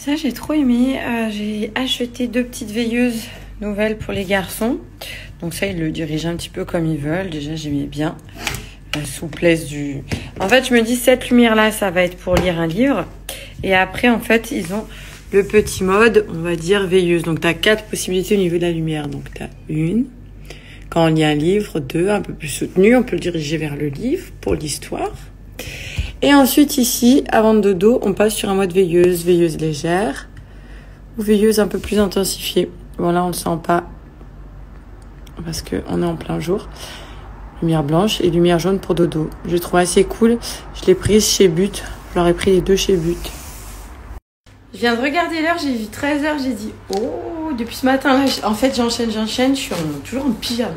Ça, j'ai trop aimé. J'ai acheté 2 petites veilleuses nouvelles pour les garçons. Donc ça, ils le dirigent un petit peu comme ils veulent. Déjà, j'aimais bien la souplesse du... En fait, je me dis, cette lumière-là, ça va être pour lire un livre. Et après, en fait, ils ont le petit mode, on va dire, veilleuse. Donc, tu as 4 possibilités au niveau de la lumière. Donc, tu as une. Quand on lit un livre, 2, un peu plus soutenu. On peut le diriger vers le livre pour l'histoire. Et ensuite, ici, avant le dodo, on passe sur un mode veilleuse. Veilleuse légère ou veilleuse un peu plus intensifiée. Bon, là, on ne le sent pas parce qu'on est en plein jour. Lumière blanche et lumière jaune pour dodo. Je trouve assez cool. Je l'ai prise chez But. Je leur ai pris les 2 chez But. Je viens de regarder l'heure, j'ai vu 13h, j'ai dit oh, depuis ce matin là, en fait j'enchaîne, je suis toujours en pyjama.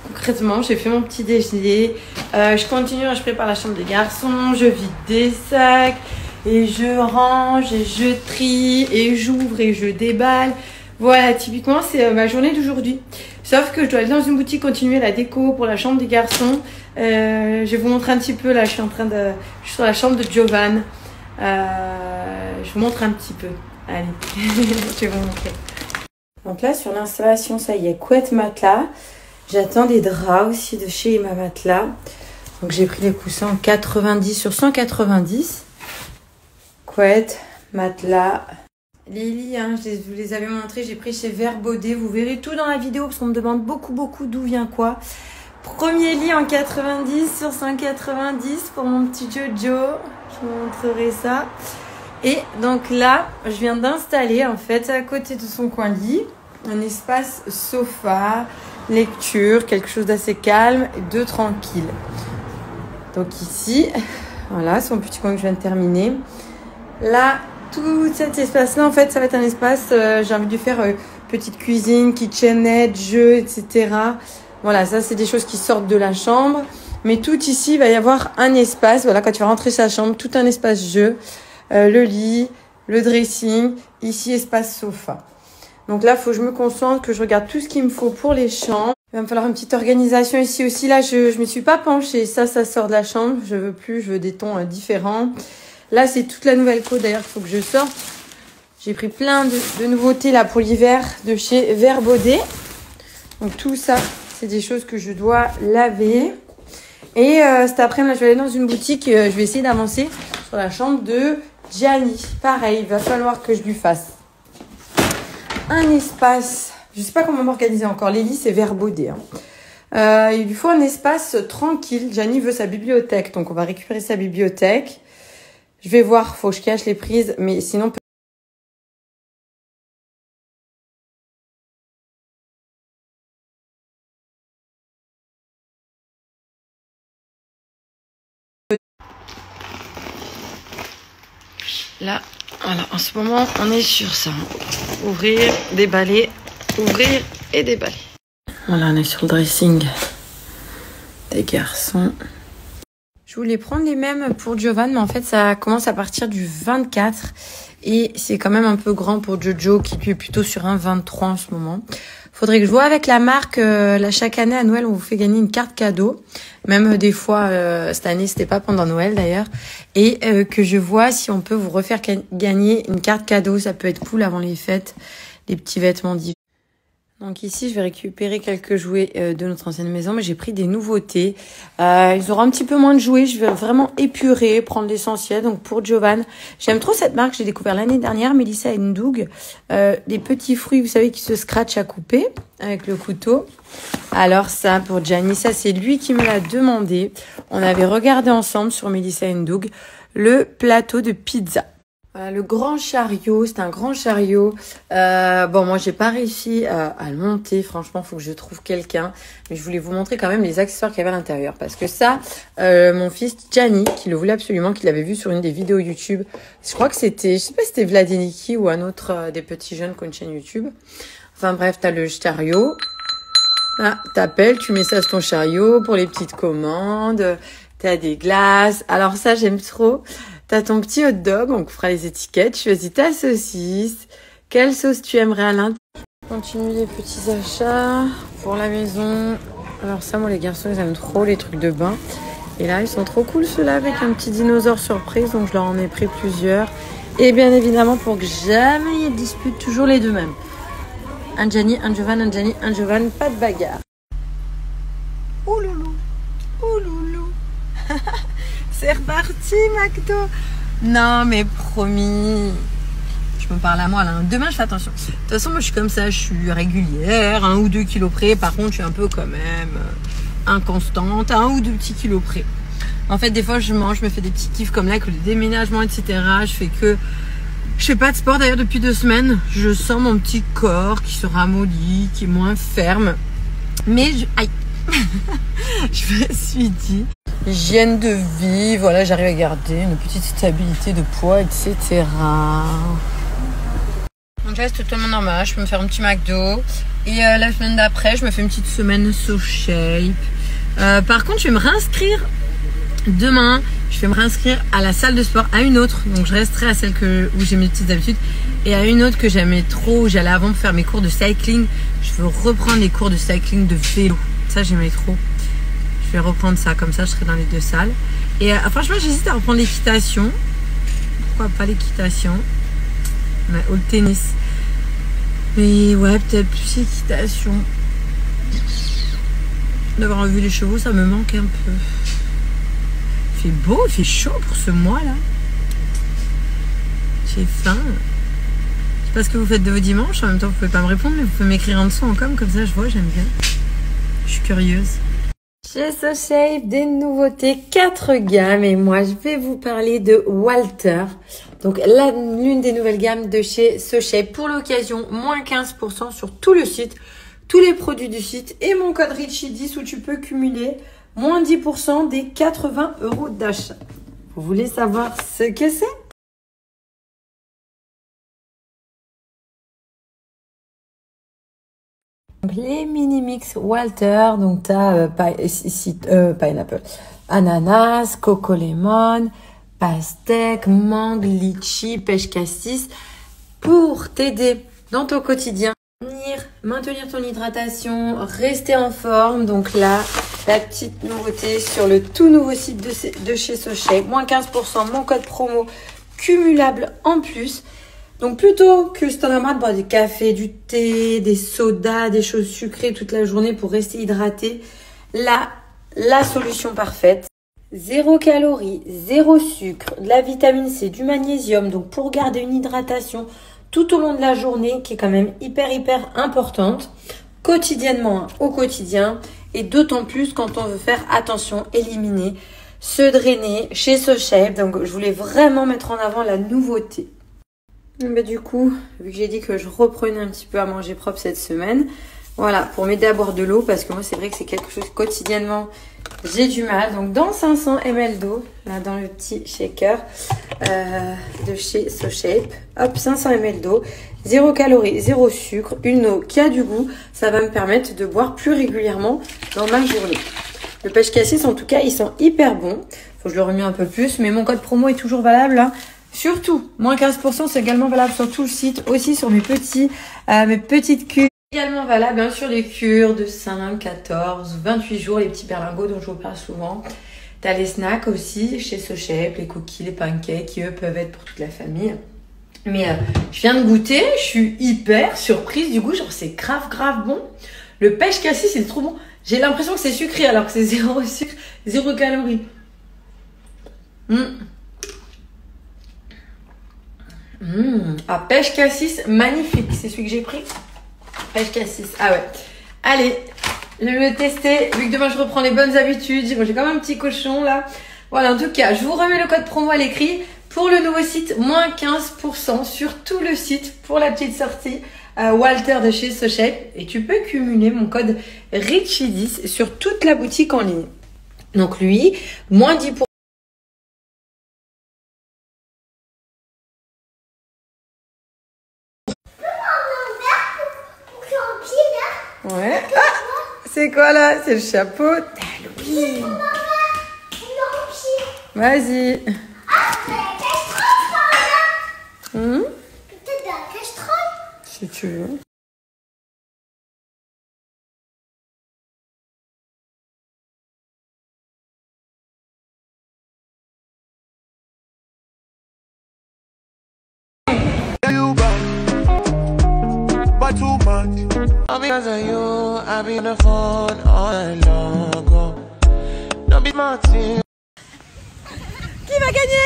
Concrètement, j'ai fait mon petit déjeuner, je continue, je prépare la chambre des garçons, je vide des sacs et je range et je trie et j'ouvre et je déballe. Voilà, typiquement c'est ma journée d'aujourd'hui. Sauf que je dois aller dans une boutique continuer la déco pour la chambre des garçons. Je vais vous montrer un petit peu là, je suis sur la chambre de Giovanni. Je vous montre un petit peu. Allez, je vais vous montrer. Donc là, sur l'installation, ça y est, couette matelas. J'attends des draps aussi de chez Emma Matelas. Donc j'ai pris les coussins en 90 sur 190. Couette, matelas. Les lits, hein, je vous les avais montrés, j'ai pris chez Verbaudet. Vous verrez tout dans la vidéo parce qu'on me demande beaucoup d'où vient quoi. Premier lit en 90 sur 190 pour mon petit Jojo. Je vous montrerai ça. Et donc là, je viens d'installer en fait à côté de son coin lit un espace sofa, lecture, quelque chose d'assez calme et de tranquille. Donc ici, voilà, son petit coin que je viens de terminer. Là, tout cet espace-là, en fait, ça va être un espace, j'ai envie de faire petite cuisine, kitchenette, jeux, etc. Voilà, ça c'est des choses qui sortent de la chambre. Mais tout ici, il va y avoir un espace. Voilà, quand tu vas rentrer sa chambre, tout un espace jeu. Le lit, le dressing. Ici, espace sofa. Donc là, il faut que je me concentre, que je regarde tout ce qu'il me faut pour les chambres. Il va me falloir une petite organisation ici aussi. Là, je me suis pas penchée. Ça sort de la chambre. Je veux des tons différents. Là, c'est toute la nouvelle cour d'ailleurs qu'il faut que je sorte. J'ai pris plein de nouveautés là pour l'hiver de chez Verbaudet. Donc tout ça, c'est des choses que je dois laver. Et cet après-midi, je vais aller dans une boutique. Je vais essayer d'avancer sur la chambre de Gianni. Pareil, il va falloir que je lui fasse un espace. Je ne sais pas comment m'organiser encore. Les lits, c'est Verbaudet. Hein. Il lui faut un espace tranquille. Gianni veut sa bibliothèque. Donc, on va récupérer sa bibliothèque. Je vais voir. Faut que je cache les prises. Mais sinon... Là, voilà, en ce moment, on est sur ça. Ouvrir, déballer, ouvrir et déballer. Voilà, on est sur le dressing des garçons. Je voulais prendre les mêmes pour Giovanni, mais en fait, ça commence à partir du 24. Et c'est quand même un peu grand pour Jojo, qui lui est plutôt sur un 23 en ce moment. Faudrait que je vois avec la marque, là, chaque année à Noël, on vous fait gagner une carte cadeau. Même des fois, cette année, c'était pas pendant Noël d'ailleurs. Et que je vois si on peut vous refaire gagner une carte cadeau. Ça peut être cool avant les fêtes, des petits vêtements différents. Donc ici, je vais récupérer quelques jouets de notre ancienne maison, mais j'ai pris des nouveautés. Ils auront un petit peu moins de jouets. Je vais vraiment épurer, prendre l'essentiel. Donc pour Giovanni, j'aime trop cette marque. J'ai découvert l'année dernière, Melissa & Doug. Des petits fruits, vous savez, qui se scratchent à couper avec le couteau. Alors ça, pour Gianni, ça c'est lui qui me l'a demandé. On avait regardé ensemble sur Melissa & Doug le plateau de pizza. Le grand chariot, c'est un grand chariot. Bon, moi, j'ai pas réussi à le monter. Franchement, faut que je trouve quelqu'un. Mais je voulais vous montrer quand même les accessoires qu'il y avait à l'intérieur. Parce que ça, mon fils Gianni, qui le voulait absolument, qu'il avait vu sur une des vidéos YouTube. Je crois que c'était, je sais pas si c'était Vladiniki ou un autre des petits jeunes qui ont une chaîne YouTube. Enfin bref, t'as le chariot. Là, t'appelles, tu mets ça sur ton chariot pour les petites commandes. T'as des glaces. Alors ça, j'aime trop. T'as ton petit hot dog, on fera les étiquettes. Choisis ta saucisse. Quelle sauce tu aimerais à l'intérieur? Continue les petits achats pour la maison. Alors ça, moi, les garçons, ils aiment trop les trucs de bain. Et là, ils sont trop cool, ceux-là, avec un petit dinosaure surprise. Donc, je leur en ai pris plusieurs. Et bien évidemment, pour que jamais il y ait de dispute, toujours les deux mêmes. Un Gianni, un Giovan, un Gianni, un Giovan, pas de bagarre. Oh loulou, oh loulou. C'est reparti, McDo. Non, mais promis. Je me parle à moi là. Demain, je fais attention. De toute façon, moi, je suis comme ça. Je suis régulière, 1 ou 2 kilos près. Par contre, je suis un peu quand même inconstante, 1 ou 2 petits kilos près. En fait, des fois, je mange, je me fais des petits kiffs comme là, que le déménagement, etc. Je fais pas de sport d'ailleurs depuis 2 semaines. Je sens mon petit corps qui se ramollit, qui est moins ferme. Mais aïe. Je me suis dit, hygiène de vie, voilà, j'arrive à garder une petite stabilité de poids, etc. Donc là, c'est totalement normal. Je peux me faire un petit McDo. Et la semaine d'après, je me fais une petite semaine SoShape. Par contre, je vais me réinscrire demain. Je vais me réinscrire à la salle de sport, à une autre. Donc, je resterai à celle où j'ai mes petites habitudes. Et à une autre que j'aimais trop, où j'allais avant pour faire mes cours de cycling. Je veux reprendre les cours de cycling de vélo. Ça, j'aimais trop. Je vais reprendre ça. Comme ça, je serai dans les 2 salles. Et franchement, j'hésite à reprendre l'équitation. Pourquoi pas l'équitation? Ou le tennis. Mais ouais, peut-être plus l'équitation. D'avoir vu les chevaux, ça me manque un peu. Il fait beau, il fait chaud pour ce mois-là. J'ai faim. Je sais pas ce que vous faites de vos dimanches. En même temps, vous pouvez pas me répondre, mais vous pouvez m'écrire en dessous en com. Comme ça, je vois, j'aime bien. Je suis curieuse. Chez SoShape, des nouveautés, 4 gammes. Et moi, je vais vous parler de Walter. Donc, l'une des nouvelles gammes de chez SoShape. Pour l'occasion, moins 15% sur tout le site. Tous les produits du site. Et mon code Richie10 où tu peux cumuler moins 10% des 80 € d'achat. Vous voulez savoir ce que c'est? Donc, les mini mix Walter, donc tu as pineapple, ananas, coco lemon, pastèque, mangue, litchi, pêche cassis pour t'aider dans ton quotidien, maintenir ton hydratation, rester en forme. Donc là, la petite nouveauté sur le tout nouveau site de chez SoShape, moins 15%, mon code promo cumulable en plus. Donc plutôt que si t'en as marre de boire du café, du thé, des sodas, des choses sucrées toute la journée pour rester hydraté, là, la solution parfaite. 0 calories, 0 sucre, de la vitamine C, du magnésium, donc pour garder une hydratation tout au long de la journée qui est quand même hyper importante, quotidiennement, au quotidien, et d'autant plus quand on veut faire attention, éliminer, se drainer chez SoShape. Donc je voulais vraiment mettre en avant la nouveauté. Mais du coup, vu que j'ai dit que je reprenais un petit peu à manger propre cette semaine, voilà, pour m'aider à boire de l'eau, parce que moi c'est vrai que c'est quelque chose quotidiennement, j'ai du mal. Donc dans 500 ml d'eau, là dans le petit shaker de chez SoShape, hop, 500 ml d'eau, 0 calories, 0 sucre, une eau qui a du goût, ça va me permettre de boire plus régulièrement dans ma journée. Le pêche cassis, en tout cas, ils sont hyper bons. Faut que je le remue un peu plus, mais mon code promo est toujours valable là. Surtout, moins 15%, c'est également valable sur tout le site, aussi sur mes petites cures. Également valable, bien sûr, les cures de 5, 14, 28 jours, les petits berlingots dont je vous parle souvent. T'as les snacks aussi, chez SoShape, les cookies, les pancakes, qui eux peuvent être pour toute la famille. Mais je viens de goûter, je suis hyper surprise du goût, genre c'est grave bon. Le pêche cassis, c'est trop bon. J'ai l'impression que c'est sucré alors que c'est 0 sucre, 0 calories. Ah, pêche cassis, magnifique. C'est celui que j'ai pris. Pêche cassis. Ah ouais. Allez, je vais le tester. Vu que demain je reprends les bonnes habitudes. Bon, j'ai quand même un petit cochon là. Voilà, en tout cas, je vous remets le code promo à l'écrit. Pour le nouveau site, moins 15% sur tout le site pour la petite sortie Walter de chez SoShape. Et tu peux cumuler mon code Richie10 sur toute la boutique en ligne. Donc lui, moins 10%. Ouais. Ah, c'est quoi là? C'est le chapeau d'Halloween. Vas-y. Peut-être de la casserole. Si tu veux. my too much. All because of you, I be on the phone all night long. Don't be my team. Qui va gagner?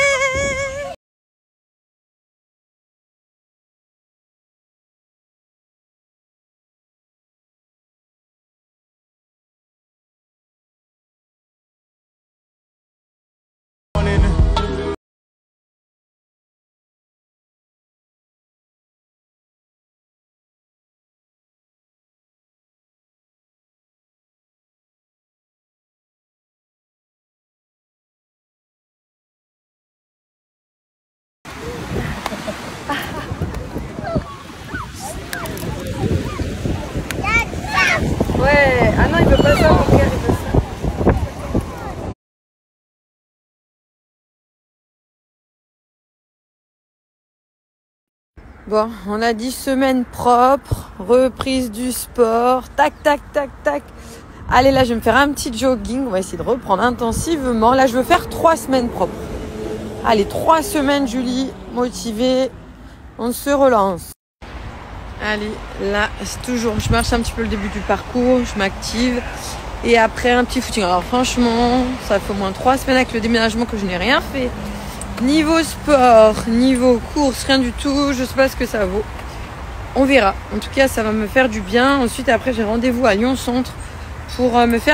Ouais, ah non, il veut pas ça, mon père, il veut ça. Bon, on a dit semaine propre, reprise du sport, tac, tac, tac, tac. Allez, là, je vais me faire un petit jogging, on va essayer de reprendre intensivement. Là, je veux faire 3 semaines propres. Allez, 3 semaines, Julie, motivée, on se relance. Allez, là, c'est toujours, je marche un petit peu le début du parcours, je m'active. Et après, un petit footing. Alors franchement, ça fait au moins 3 semaines avec le déménagement que je n'ai rien fait. Niveau sport, niveau course, rien du tout. Je sais pas ce que ça vaut. On verra. En tout cas, ça va me faire du bien. Ensuite, après, j'ai rendez-vous à Lyon Centre pour me faire